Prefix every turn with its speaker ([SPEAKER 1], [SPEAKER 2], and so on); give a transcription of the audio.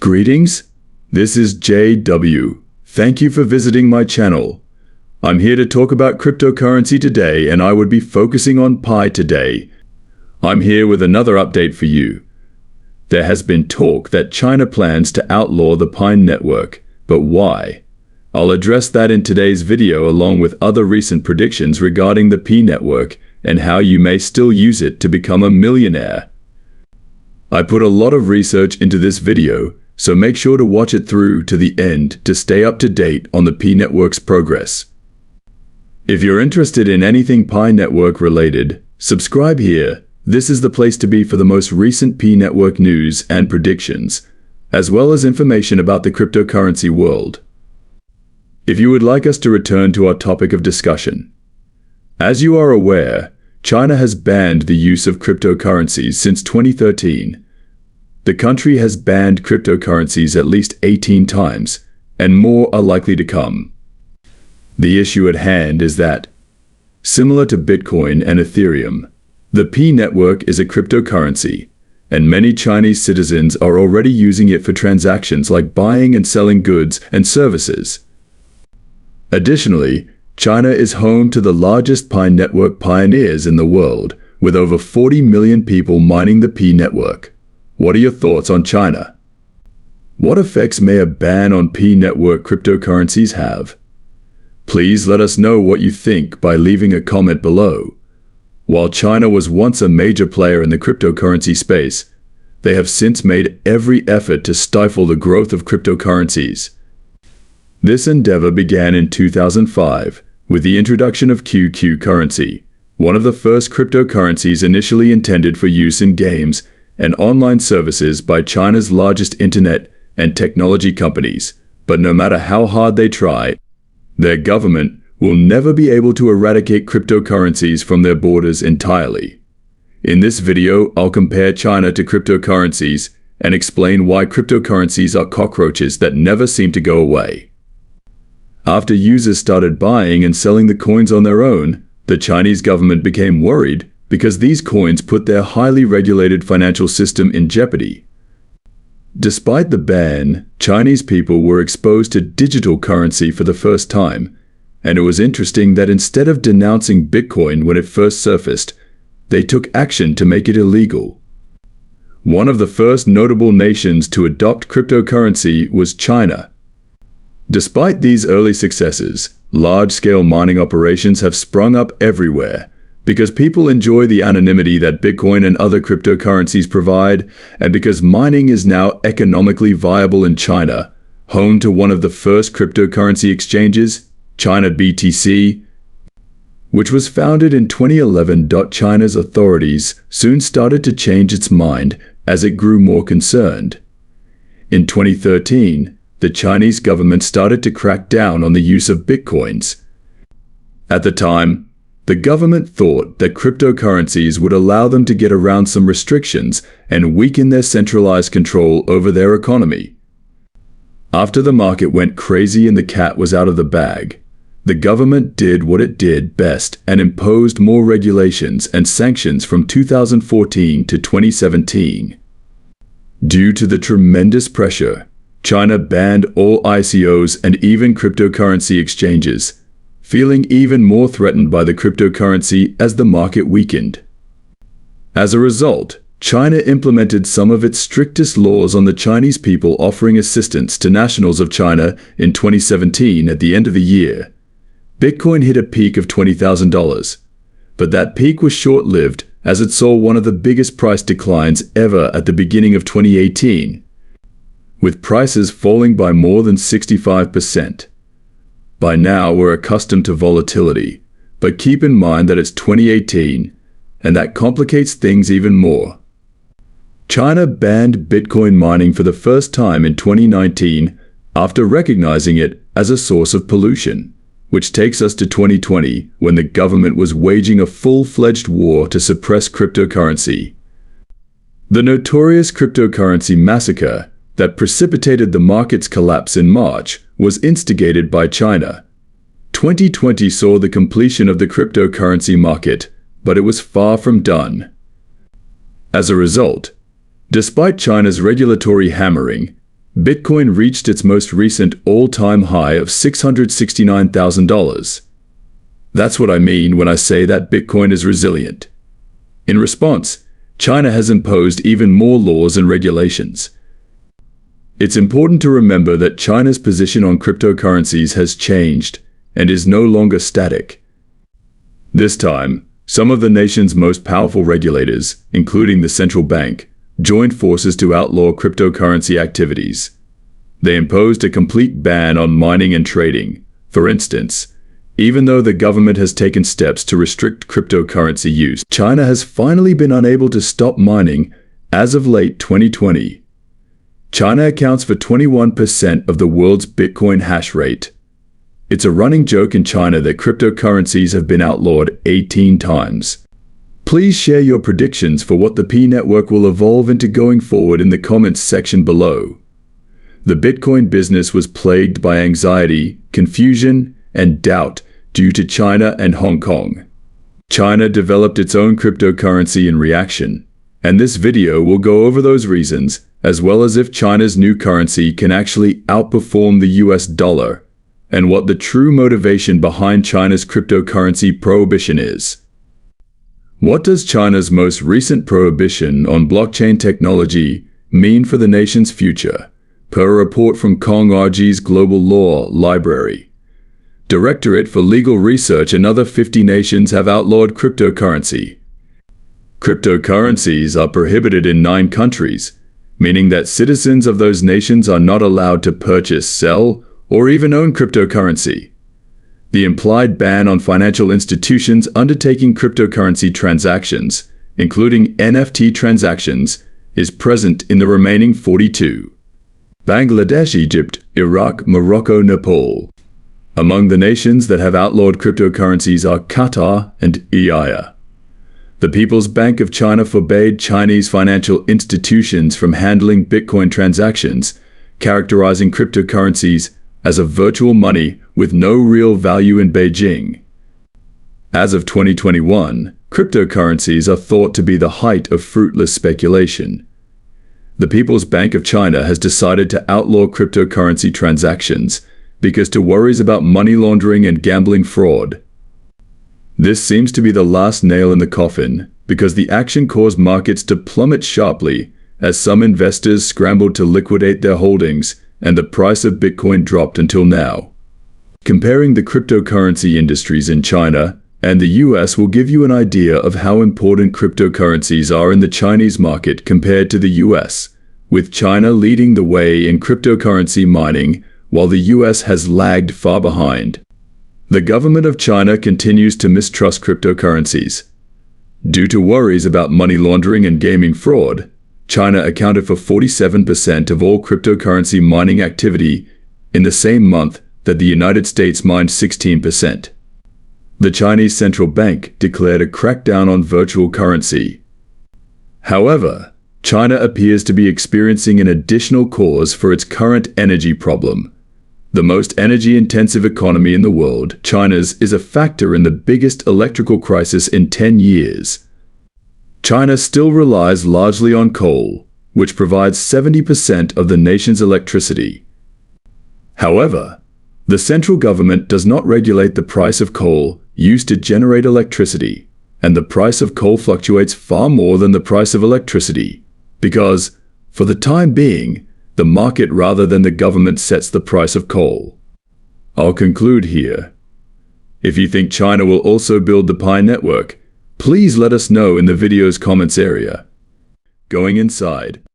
[SPEAKER 1] Greetings, this is JW. Thank you for visiting my channel. I'm here to talk about cryptocurrency today, and I would be focusing on Pi today. I'm here with another update for you. There has been talk that China plans to outlaw the Pi network, but why? I'll address that in today's video along with other recent predictions regarding the Pi network and how you may still use it to become a millionaire. I put a lot of research into this video, so make sure to watch it through to the end to stay up to date on the Pi network's progress. If you're interested in anything Pi network related, subscribe here. This is the place to be for the most recent Pi network news and predictions, as well as information about the cryptocurrency world. If you would like us to return to our topic of discussion. As you are aware, China has banned the use of cryptocurrencies since 2013. The country has banned cryptocurrencies at least 18 times, and more are likely to come. The issue at hand is that, similar to Bitcoin and Ethereum, the Pi network is a cryptocurrency, and many Chinese citizens are already using it for transactions like buying and selling goods and services. Additionally, China is home to the largest Pi network pioneers in the world, with over 40 million people mining the Pi network. What are your thoughts on China? What effects may a ban on Pi network cryptocurrencies have? Please let us know what you think by leaving a comment below. While China was once a major player in the cryptocurrency space, they have since made every effort to stifle the growth of cryptocurrencies. This endeavor began in 2005 with the introduction of QQ currency, one of the first cryptocurrencies initially intended for use in games and online services by China's largest internet and technology companies. But no matter how hard they try, their government will never be able to eradicate cryptocurrencies from their borders entirely. In this video, I'll compare China to cryptocurrencies and explain why cryptocurrencies are cockroaches that never seem to go away. After users started buying and selling the coins on their own, the Chinese government became worried because these coins put their highly regulated financial system in jeopardy. Despite the ban, Chinese people were exposed to digital currency for the first time, and it was interesting that instead of denouncing Bitcoin when it first surfaced, they took action to make it illegal. One of the first notable nations to adopt cryptocurrency was China. Despite these early successes, large-scale mining operations have sprung up everywhere because people enjoy the anonymity that Bitcoin and other cryptocurrencies provide, and because mining is now economically viable in China, home to one of the first cryptocurrency exchanges, China BTC, which was founded in 2011. China's authorities soon started to change its mind as it grew more concerned. In 2013, the Chinese government started to crack down on the use of Bitcoins. At the time, the government thought that cryptocurrencies would allow them to get around some restrictions and weaken their centralized control over their economy. After the market went crazy and the cat was out of the bag, the government did what it did best and imposed more regulations and sanctions from 2014 to 2017. Due to the tremendous pressure, China banned all ICOs and even cryptocurrency exchanges, feeling even more threatened by the cryptocurrency as the market weakened. As a result, China implemented some of its strictest laws on the Chinese people, offering assistance to nationals of China in 2017. At the end of the year, Bitcoin hit a peak of $20,000, but that peak was short-lived as it saw one of the biggest price declines ever at the beginning of 2018, with prices falling by more than 65%. By now, we're accustomed to volatility, but keep in mind that it's 2018, and that complicates things even more. China banned Bitcoin mining for the first time in 2019 after recognizing it as a source of pollution, which takes us to 2020 when the government was waging a full-fledged war to suppress cryptocurrency. The notorious cryptocurrency massacre that precipitated the market's collapse in March was instigated by China. 2020 saw the completion of the cryptocurrency market, but it was far from done. As a result, despite China's regulatory hammering, Bitcoin reached its most recent all-time high of $669,000. That's what I mean when I say that Bitcoin is resilient. In response, China has imposed even more laws and regulations. It's important to remember that China's position on cryptocurrencies has changed and is no longer static. This time, some of the nation's most powerful regulators, including the central bank, joined forces to outlaw cryptocurrency activities. They imposed a complete ban on mining and trading. For instance, even though the government has taken steps to restrict cryptocurrency use, China has finally been unable to stop mining as of late 2020. China accounts for 21% of the world's Bitcoin hash rate. It's a running joke in China that cryptocurrencies have been outlawed 18 times. Please share your predictions for what the P network will evolve into going forward in the comments section below. The Bitcoin business was plagued by anxiety, confusion, and doubt due to China and Hong Kong. China developed its own cryptocurrency in reaction, and this video will go over those reasons, as well as if China's new currency can actually outperform the US dollar, and what the true motivation behind China's cryptocurrency prohibition is. What does China's most recent prohibition on blockchain technology mean for the nation's future? Per a report from Kong RG's Global Law Library. Directorate for Legal Research, another 50 nations have outlawed cryptocurrency. Cryptocurrencies are prohibited in 9 countries, meaning that citizens of those nations are not allowed to purchase, sell, or even own cryptocurrency. The implied ban on financial institutions undertaking cryptocurrency transactions, including NFT transactions, is present in the remaining 42. Bangladesh, Egypt, Iraq, Morocco, Nepal. Among the nations that have outlawed cryptocurrencies are Qatar and EIA. The People's Bank of China forbade Chinese financial institutions from handling Bitcoin transactions, characterizing cryptocurrencies as a virtual money with no real value in Beijing. As of 2021, cryptocurrencies are thought to be the height of fruitless speculation. The People's Bank of China has decided to outlaw cryptocurrency transactions because to worries about money laundering and gambling fraud. This seems to be the last nail in the coffin because the action caused markets to plummet sharply as some investors scrambled to liquidate their holdings and the price of Bitcoin dropped until now. Comparing the cryptocurrency industries in China and the US will give you an idea of how important cryptocurrencies are in the Chinese market compared to the US, with China leading the way in cryptocurrency mining while the US has lagged far behind. The government of China continues to mistrust cryptocurrencies. Due to worries about money laundering and gaming fraud, China accounted for 47% of all cryptocurrency mining activity in the same month that the United States mined 16%. The Chinese central bank declared a crackdown on virtual currency. However, China appears to be experiencing an additional cause for its current energy problem. The most energy-intensive economy in the world, China's, is a factor in the biggest electrical crisis in 10 years. China still relies largely on coal, which provides 70% of the nation's electricity. However, the central government does not regulate the price of coal used to generate electricity, and the price of coal fluctuates far more than the price of electricity, because, for the time being, the market rather than the government sets the price of coal. I'll conclude here. If you think China will also build the Pi network, please let us know in the video's comments area. Going inside.